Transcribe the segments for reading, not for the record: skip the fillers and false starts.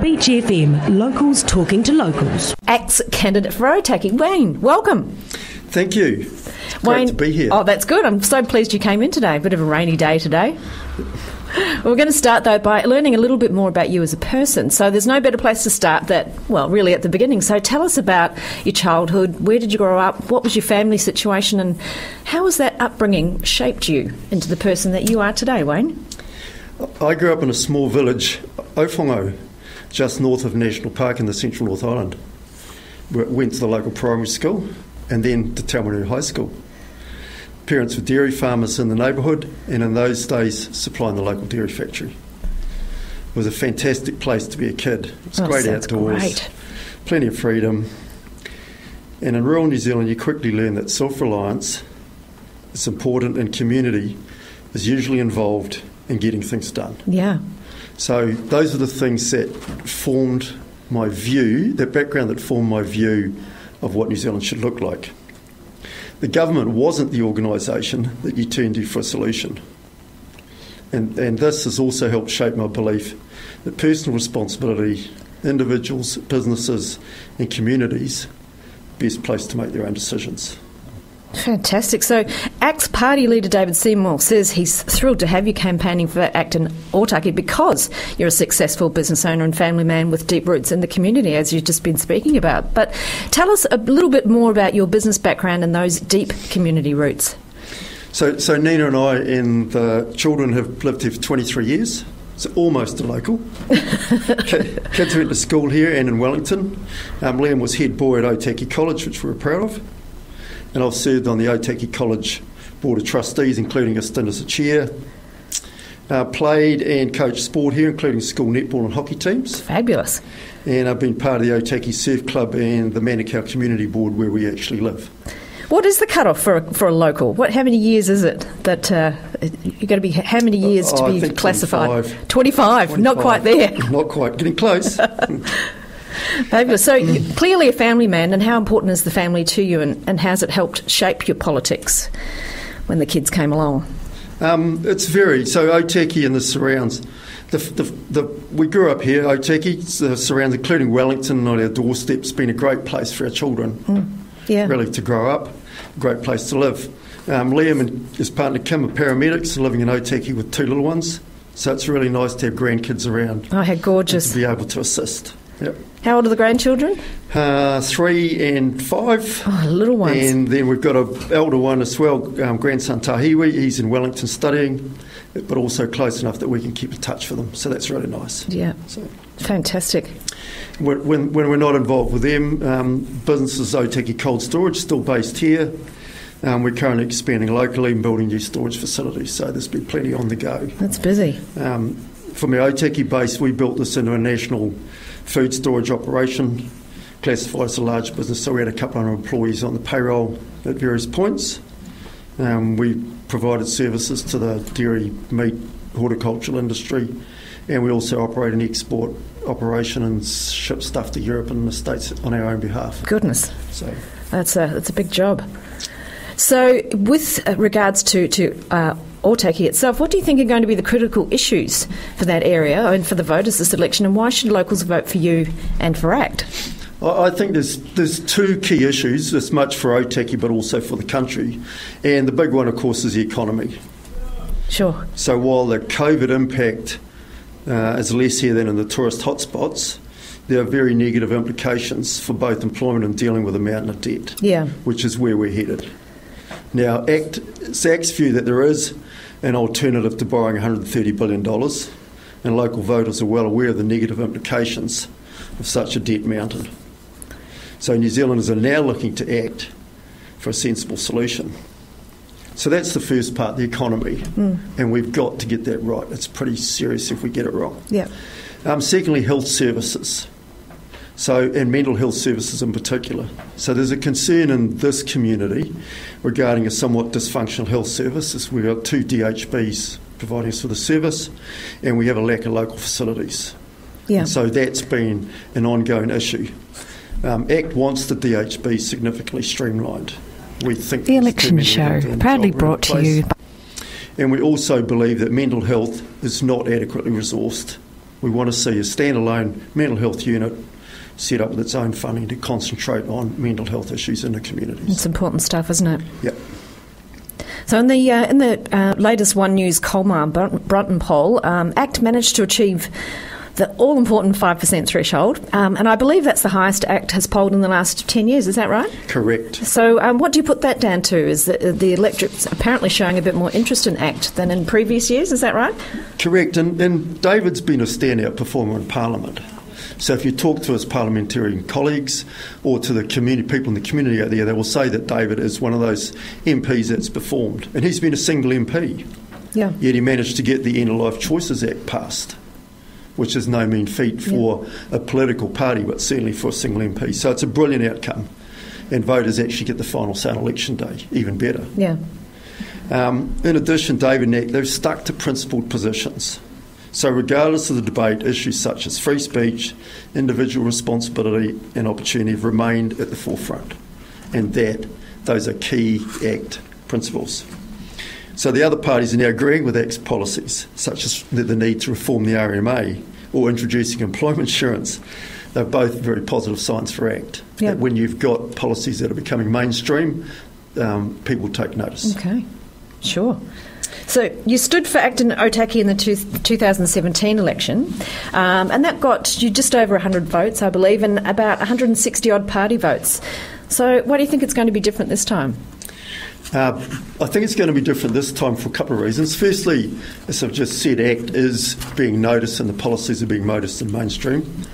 Beach FM, locals talking to locals. ACT's candidate for Otaki, Wayne, welcome. Thank you. Wayne, great to be here. Oh, that's good. I'm so pleased you came in today. A bit of a rainy day today. We're going to start, though, by learning a little bit more about you as a person. So there's no better place to start really at the beginning. So tell us about your childhood. Where did you grow up? What was your family situation? And how has that upbringing shaped you into the person that you are today, Wayne? I grew up in a small village, Ofongo, just north of National Park in the Central North Island. Went to the local primary school and then to Taumanu High School. Parents were dairy farmers in the neighbourhood, and in those days supplying the local dairy factory. It was a fantastic place to be a kid. It was great outdoors, great. Plenty of freedom. And in rural New Zealand you quickly learn that self-reliance is important, and community is usually involved in getting things done. Yeah. So those are the things that formed my view, that background that formed my view of what New Zealand should look like. The government wasn't the organisation that you turned to for a solution. And this has also helped shape my belief that personal responsibility, individuals, businesses and communities are best placed to make their own decisions. Fantastic. So ACT's party leader David Seymour says he's thrilled to have you campaigning for ACT in Otaki because you're a successful business owner and family man with deep roots in the community, as you've just been speaking about. But tell us a little bit more about your business background and those deep community roots. So Nina and I and the children have lived here for 23 years. It's almost a local. Kids went to school here and in Wellington. Liam was head boy at Otaki College, which we were proud of. And I've served on the Otaki College Board of Trustees, including a stint as a chair. Played and coached sport here, including school netball and hockey teams. Fabulous. And I've been part of the Otaki Surf Club and the Manukau Community Board, where we actually live. What is the cut-off for a local? How many years is it that you've got to be? How many years to be classified? 25. Not quite there. Not quite. Getting close. Fabulous. So clearly a family man, and how important is the family to you, and how's it helped shape your politics when the kids came along? It's very, so Otaki and the surrounds, we grew up here, Otaki, the surrounds, including Wellington on our doorstep, has been a great place for our children, really to grow up, a great place to live. Liam and his partner Kim are paramedics living in Otaki with two little ones, so it's really nice to have grandkids around. Oh, how gorgeous. To be able to assist. Yep. How old are the grandchildren? 3 and 5. Oh, little ones. And then we've got an elder one as well, grandson Tahiwi. He's in Wellington studying, but also close enough that we can keep in touch for them. So that's really nice. Yeah, so, fantastic. When we're not involved with them, businesses Otaki Cold Storage, still based here. We're currently expanding locally and building new storage facilities, so there's been plenty on the go. That's busy. From our Otaki base, we built this into a national food storage operation, classified as a large business, so we had a couple of employees on the payroll at various points. We provided services to the dairy, meat, horticultural industry, and we also operate an export operation and ship stuff to Europe and the States on our own behalf. Goodness. So that's a big job. So with regards to Otaki itself, what do you think are going to be the critical issues for that area and for the voters this election, and why should locals vote for you and for ACT? I think there's two key issues, as much for Otaki but also for the country, and the big one of course is the economy. Sure. So while the COVID impact is less here than in the tourist hotspots, there are very negative implications for both employment and dealing with a mountain of debt, which is where we're headed. Now, it's ACT's view that there is an alternative to borrowing $130 billion, and local voters are well aware of the negative implications of such a debt mountain. So New Zealanders are now looking to ACT for a sensible solution. So that's the first part, the economy, and we've got to get that right. It's pretty serious if we get it wrong. Yeah. Secondly, health services. And mental health services in particular. So there's a concern in this community regarding a somewhat dysfunctional health service, as we've got 2 DHBs providing us with a service, and we have a lack of local facilities. Yeah. And so that's been an ongoing issue. ACT wants the DHB significantly streamlined. We think the election show proudly brought to you. And we also believe that mental health is not adequately resourced We want to see a standalone mental health unit set up with its own funding to concentrate on mental health issues in the communities. It's important stuff, isn't it? Yep. So in the latest One News Colmar-Brunton poll, ACT managed to achieve the all-important 5% threshold, and I believe that's the highest ACT has polled in the last 10 years, is that right? Correct. So what do you put that down to? Is the electorate's apparently showing a bit more interest in ACT than in previous years, is that right? Correct, and David's been a standout performer in Parliament. So if you talk to his parliamentarian colleagues or to the community, people in the community out there, they will say that David is one of those MPs that's performed. And he's been a single MP. Yeah. Yet he managed to get the End of Life Choices Act passed, which is no mean feat for a political party, but certainly for a single MP. So it's a brilliant outcome. And voters actually get the final say on election day, even better. Yeah. In addition, David and ACT, they've stuck to principled positions. So regardless of the debate, issues such as free speech, individual responsibility and opportunity have remained at the forefront. And those are key ACT principles. So the other parties are now agreeing with ACT's policies, such as the need to reform the RMA or introducing employment insurance. They're both very positive signs for ACT. Yep. That when you've got policies that are becoming mainstream, people take notice. Okay, sure. So you stood for ACT and Otaki in the 2017 election, and that got you just over 100 votes, I believe, and about 160-odd party votes. So why do you think it's going to be different this time? I think it's going to be different this time for a couple of reasons. Firstly, as I've just said, ACT is being noticed and the policies are being noticed in mainstream.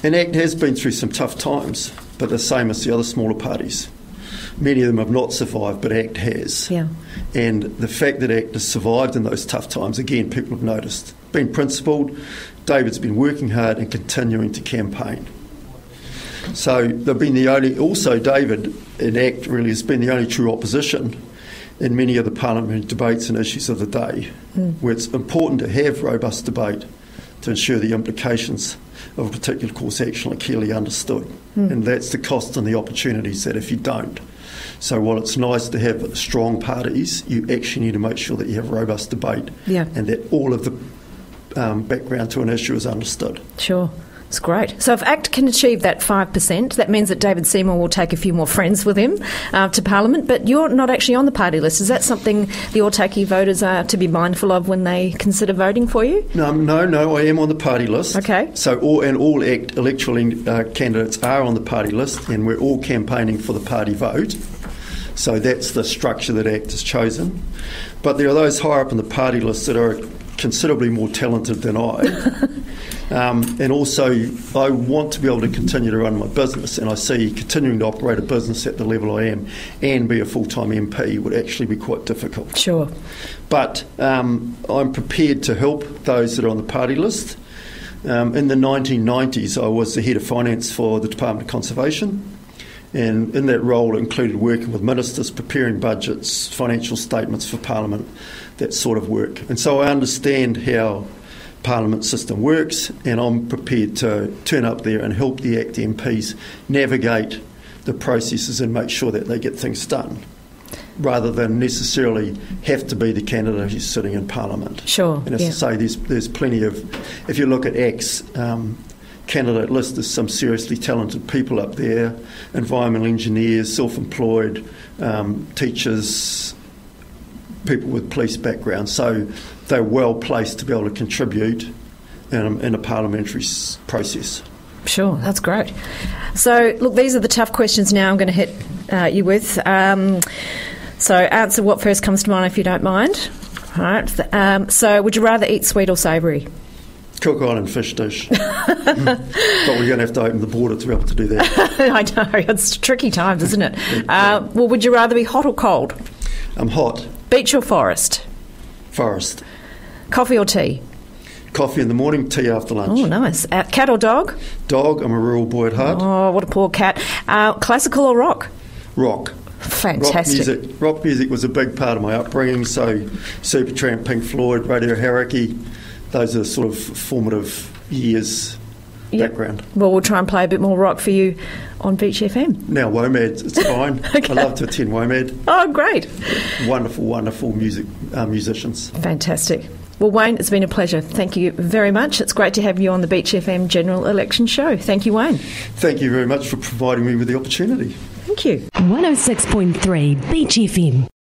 And ACT has been through some tough times, but the same as the other smaller parties. Many of them have not survived, but ACT has. Yeah. And the fact that ACT has survived in those tough times, again, people have noticed. Been principled, David's been working hard and continuing to campaign. So they've been the only, also David in ACT really has been the only true opposition in many of the parliamentary debates and issues of the day, where it's important to have robust debate to ensure the implications of a particular course action are clearly understood. And that's the cost and the opportunities that if you don't. So while it's nice to have strong parties, you actually need to make sure that you have robust debate and that all of the background to an issue is understood. Sure. It's great. So if ACT can achieve that 5%, that means that David Seymour will take a few more friends with him to Parliament, but you're not actually on the party list. Is that something the Otaki voters are to be mindful of when they consider voting for you? No, I am on the party list. Okay. So all ACT electoral candidates are on the party list, and we're all campaigning for the party vote. So that's the structure that ACT has chosen. But there are those higher up in the party list that are considerably more talented than I. And also, I want to be able to continue to run my business, and I see continuing to operate a business at the level I am and be a full-time MP would actually be quite difficult. Sure. But I'm prepared to help those that are on the party list. In the 1990s, I was the head of finance for the Department of Conservation, and in that role it included working with ministers, preparing budgets, financial statements for Parliament, that sort of work. And so I understand how Parliament system works, and I'm prepared to turn up there and help the ACT MPs navigate the processes and make sure that they get things done, rather than necessarily have to be the candidate who's sitting in Parliament. Sure. And as I say, there's plenty of, if you look at ACT's candidate list, there's some seriously talented people up there, environmental engineers, self-employed, teachers, people with police backgrounds. So they're well placed to be able to contribute in a parliamentary process. Sure, that's great. So, look, these are the tough questions now I'm going to hit you with. So answer what first comes to mind if you don't mind. All right. So would you rather eat sweet or savoury? Cook Island fish dish. But we're going to have to open the border to be able to do that. I know, it's tricky times, isn't it? Well, would you rather be hot or cold? I'm hot. Beach or forest? Forest. Coffee or tea? Coffee in the morning, tea after lunch. Oh, nice. Cat or dog? Dog. I'm a rural boy at heart. Oh, what a poor cat. Classical or rock? Rock. Fantastic. Rock music was a big part of my upbringing, so Supertramp, Pink Floyd, Radio Harakey, those are sort of formative years background. Well, we'll try and play a bit more rock for you on Beach FM. Now WOMAD, it's fine. Okay. I love to attend WOMAD. Oh, great. Wonderful, wonderful musicians. Fantastic. Well, Wayne, it's been a pleasure. Thank you very much. It's great to have you on the Beach FM General Election Show. Thank you, Wayne. Thank you very much for providing me with the opportunity. Thank you. 106.3 Beach FM.